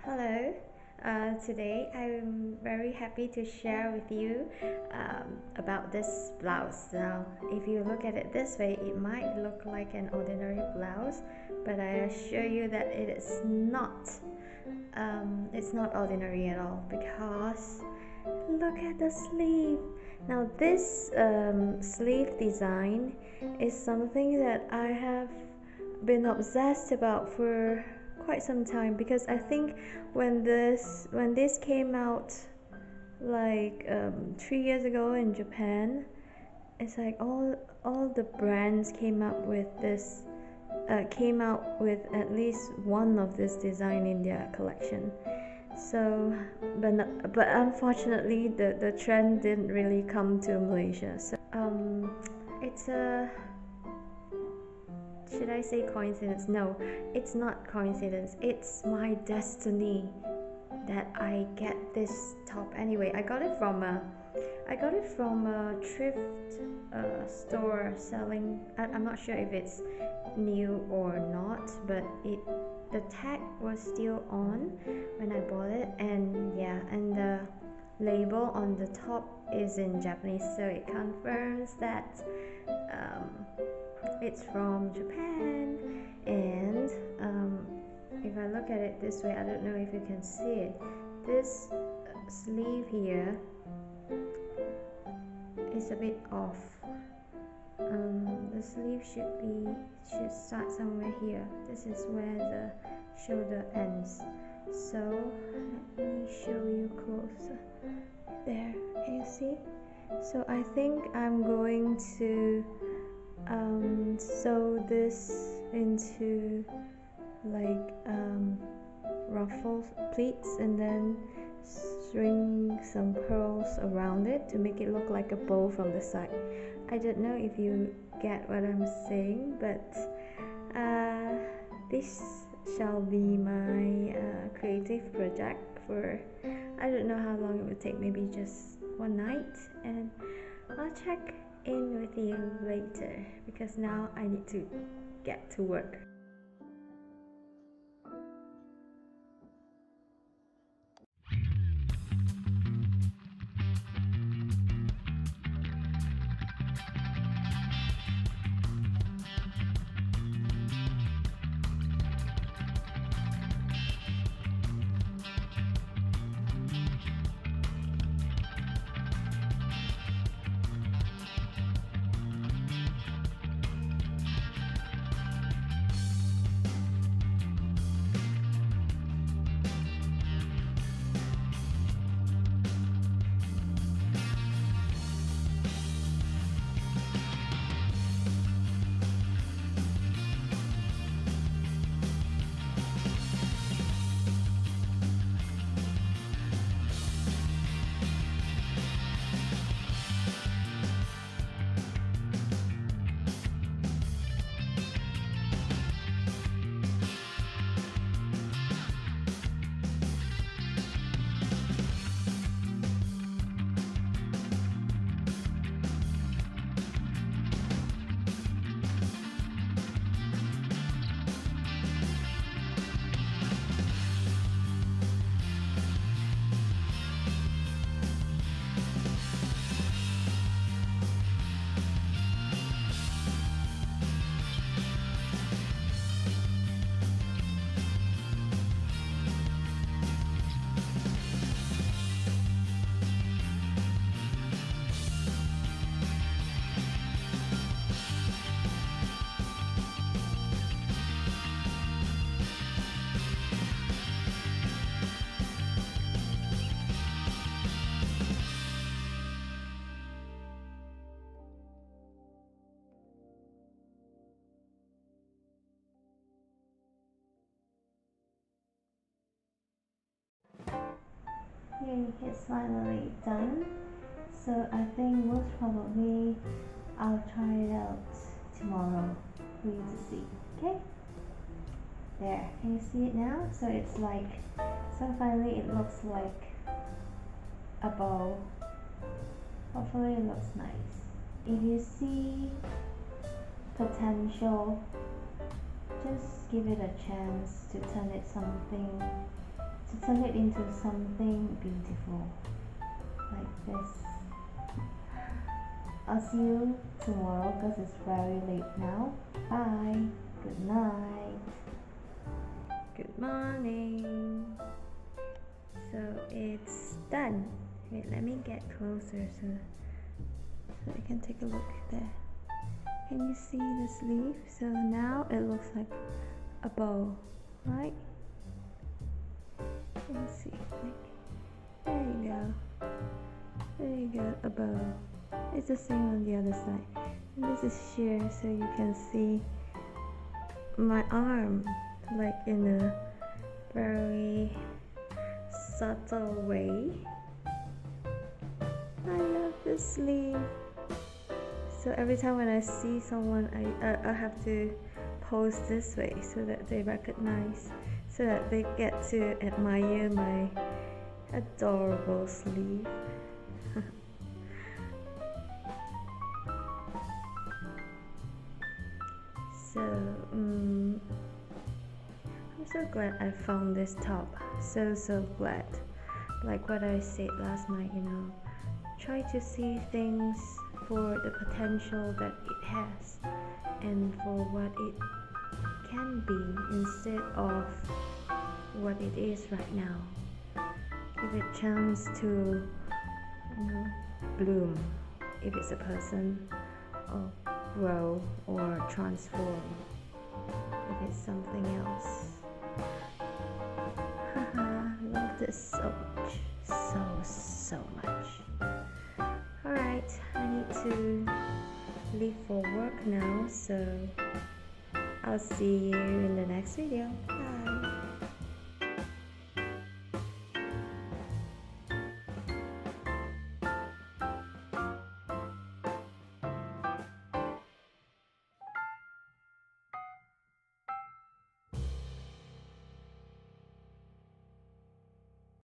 Hello. Today I'm very happy to share with you about this blouse. Now, if you look at it this way, it might look like an ordinary blouse, but I assure you that it is not. It's not ordinary at all because look at the sleeve. Now, this sleeve design is something that I have been obsessed about for quite some time, because I think when this came out like 3 years ago in Japan, it's like all the brands came out with at least one of this design in their collection. So, but unfortunately, the trend didn't really come to Malaysia. So it's a, should I say coincidence? No, it's not coincidence. It's my destiny that I get this top. Anyway, I got it from a thrift store selling. I'm not sure if it's new or not, but the tag was still on when I bought it, and yeah, and the label on the top is in Japanese, so it confirms that it's from Japan. And if I look at it this way, I don't know if you can see it. This sleeve here is a bit off. The sleeve should start somewhere here. This is where the shoulder ends. So let me show you closer. There, can you see? So I think I'm going to sew this into like ruffles, pleats, and then string some pearls around it to make it look like a bow from the side. I don't know if you get what I'm saying, but this shall be my creative project for, I don't know how long it would take, maybe just one night, and I'll check in with you later because now I need to get to work. Here it's finally done, so I think most probably I'll try it out tomorrow for you to see. Okay, there, can you see it now? So it's like, so finally it looks like a bow. Hopefully it looks nice. If you see potential just give it a chance to turn it into something beautiful like this. I'll see you tomorrow because it's very late now. Bye. Good night. Good morning. So it's done. Wait, let me get closer so you can take a look there. Can you see the sleeve? So now it looks like a bow, right? Let me see. There you go. There you go, a bow. It's the same on the other side. And this is sheer, so you can see my arm, like in a very subtle way. I love this sleeve. So every time when I see someone, I have to pose this way so that they recognize, so that they get to admire my adorable sleeve. So I'm so glad I found this top. So glad. Like what I said last night, you know, try to see things for the potential that it has and for what it can be instead of what it is right now. Give it a chance to, you know, bloom if it's a person, or grow or transform if it's something else. Haha, love this so much, so much. Alright, I need to leave for work now, so I'll see you in the next video.